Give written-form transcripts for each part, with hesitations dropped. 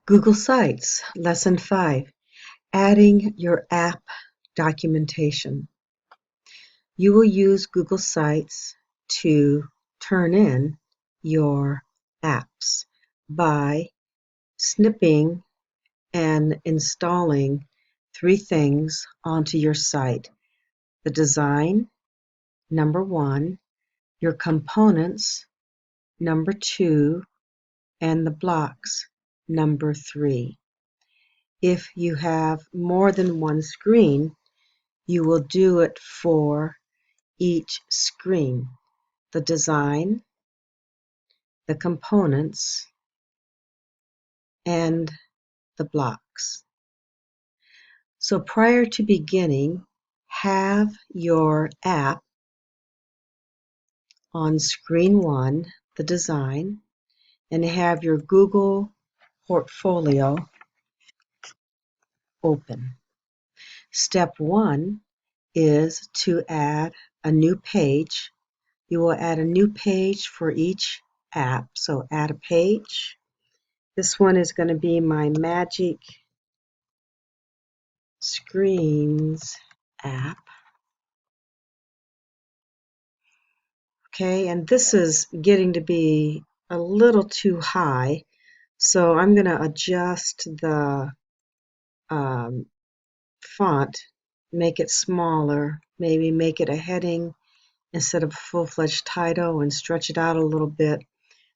Google Sites, Lesson 5, Adding your app documentation. You will use Google Sites to turn in your apps by snipping and installing three things onto your site. The design, number 1, your components, number 2, and the blocks, number 3. If you have more than one screen, you will do it for each screen. The design, the components, and the blocks. So prior to beginning, have your app on screen 1, the design, and have your Google portfolio open. Step 1 is to add a new page. You will add a new page for each app. So add a page. This one is going to be my Magic Screens app. Okay, and this is getting to be a little too high. So I'm going to adjust the font, make it smaller, maybe make it a heading instead of a full-fledged title and stretch it out a little bit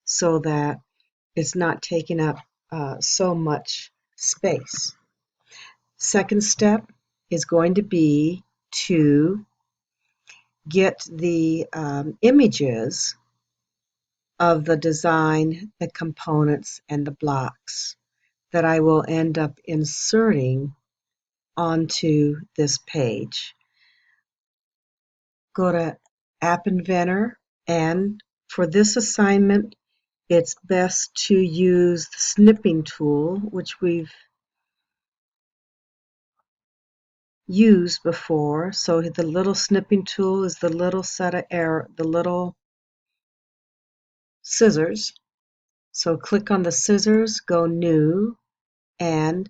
so that it's not taking up so much space. Second step is going to be to get the images of the design, the components, and the blocks that I will end up inserting onto this page. Go to App Inventor, and for this assignment, it's best to use the snipping tool, which we've used before. So the little snipping tool is the little set of the little scissors. So click on the scissors, go New, and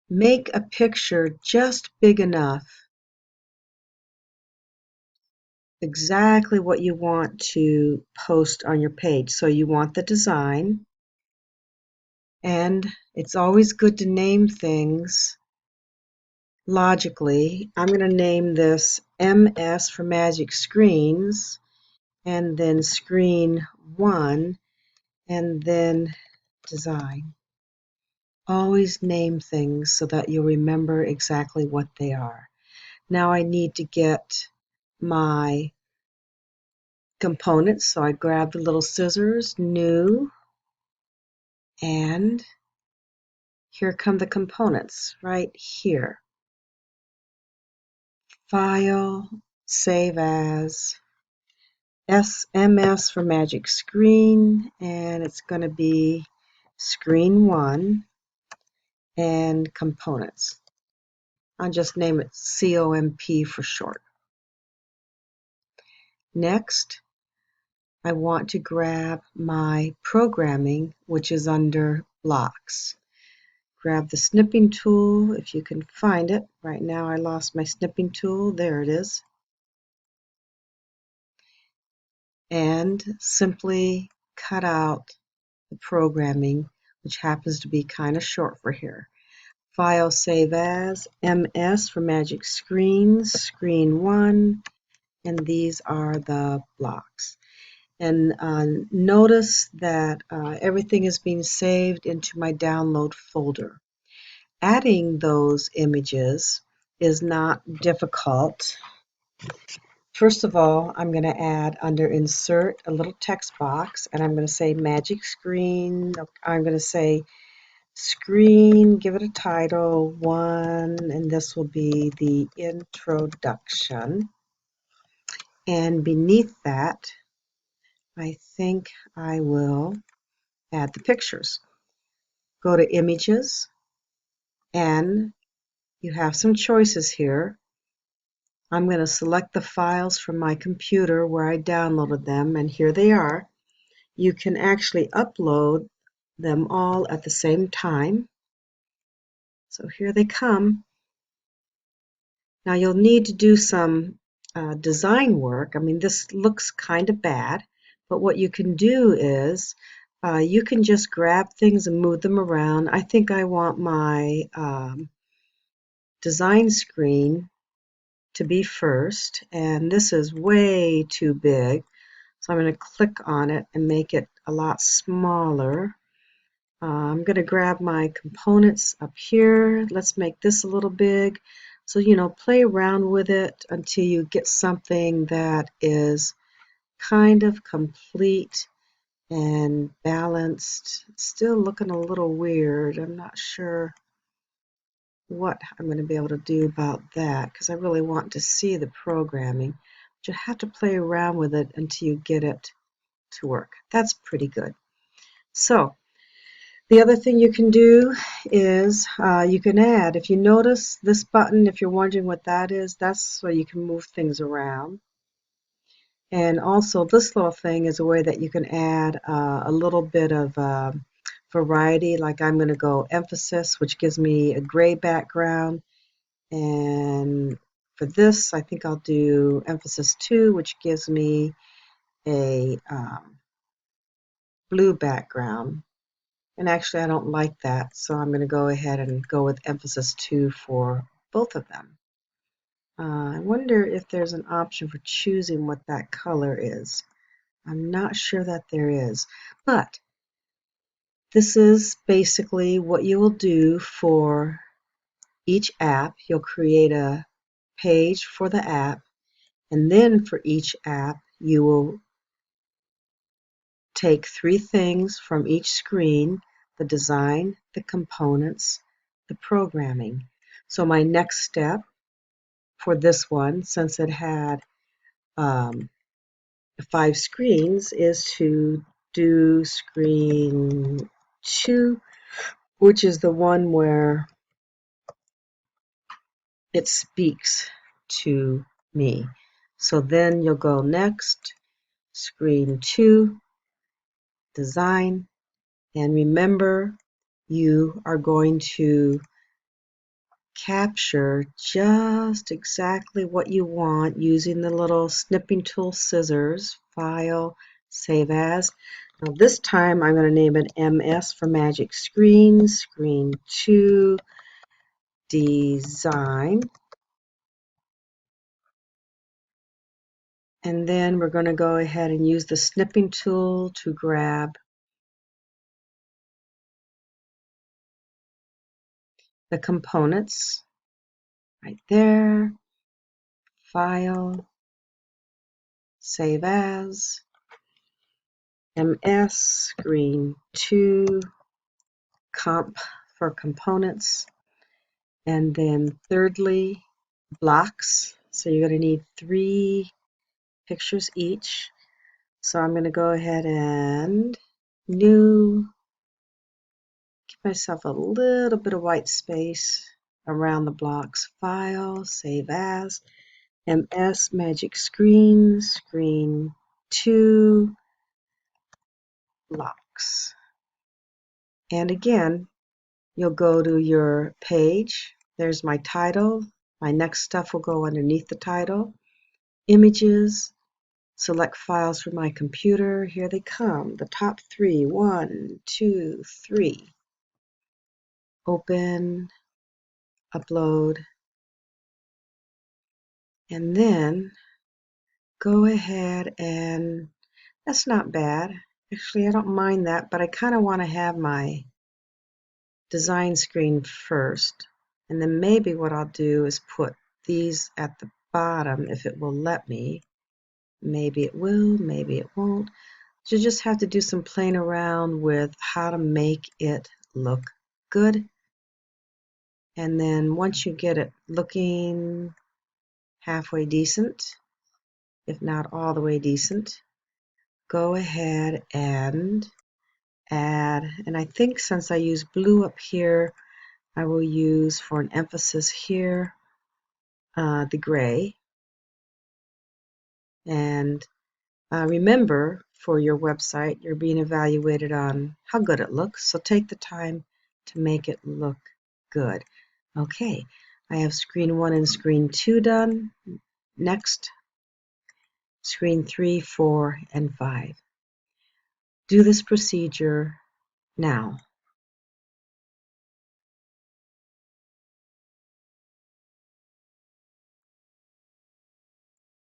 make a picture just big enough, exactly what you want to post on your page. So you want the design, and it's always good to name things logically. I'm going to name this MS for Magic Screens, and then Screen 1, and then Design. Always name things so that you'll remember exactly what they are. Now I need to get my components, so I grab the little scissors, New, and here come the components right here. File, Save As, SMS for Magic Screen, and it's going to be Screen 1 and Components. I'll just name it COMP for short. Next, I want to grab my programming, which is under blocks. Grab the snipping tool if you can find it. Right now I lost my snipping tool. There it is. And simply cut out the programming, which happens to be kind of short for here. File, Save As, MS for Magic Screens, Screen 1, and these are the blocks. And notice that everything is being saved into my download folder. Adding those images is not difficult. First of all, I'm going to add under Insert a little text box, and I'm going to say Magic Screen. I'm going to say Screen, give it a title, 1, and this will be the introduction. And beneath that, I think I will add the pictures. Go to Images, and you have some choices here. I'm going to select the files from my computer where I downloaded them, and here they are. You can actually upload them all at the same time. So here they come. Now you'll need to do some design work. I mean, this looks kind of bad, but what you can do is you can just grab things and move them around. I think I want my design screen to be first, and this is way too big. So I'm going to click on it and make it a lot smaller. I'm going to grab my components up here. Let's make this a little big. So, play around with it until you get something that is kind of complete and balanced. Still looking a little weird. I'm not sure what I'm going to be able to do about that because I really want to see the programming. But you have to play around with it until you get it to work. That's pretty good. So the other thing you can do is you can add, if you notice this button, if you're wondering what that is, that's so you can move things around. And also this little thing is a way that you can add a little bit of variety, like I'm going to go emphasis, which gives me a gray background. And for this, I think I'll do emphasis 2, which gives me a blue background. And actually, I don't like that, so I'm going to go ahead and go with emphasis 2 for both of them. I wonder if there's an option for choosing what that color is. I'm not sure that there is, but this is basically what you will do for each app. You'll create a page for the app, and then for each app, you will take 3 things from each screen: the design, the components, the programming. So my next step for this one, since it had 5 screens, is to do screen 2, which is the one where it speaks to me. So then you'll go next, screen 2, design, and remember you are going to capture just exactly what you want using the little snipping tool scissors. File, save as. Now this time I'm going to name it MS for Magic Screen, Screen 2, Design. And then we're going to go ahead and use the snipping tool to grab the components right there. File, save as, MS, Screen 2, Comp for components. And then thirdly, blocks. So you're going to need 3 pictures each. So I'm going to go ahead and new, give myself a little bit of white space around the blocks. File, save as, MS Magic Screen, Screen 2, blocks. And again, you'll go to your page. There's my title. My next stuff will go underneath the title. Images. Select files from my computer. Here they come. The top 3. 1, 2, 3. Open. Upload. And then go ahead and that's not bad. Actually, I don't mind that, but I kind of want to have my design screen first. And then maybe what I'll do is put these at the bottom if it will let me. Maybe it will, maybe it won't. So you just have to do some playing around with how to make it look good. And then once you get it looking halfway decent, if not all the way decent, go ahead and add, and I think since I use blue up here, I will use for an emphasis here the gray. And remember, for your website, you're being evaluated on how good it looks, so take the time to make it look good. Okay, I have screen 1 and screen 2 done. Next, screen 3, 4, and 5. Do this procedure now.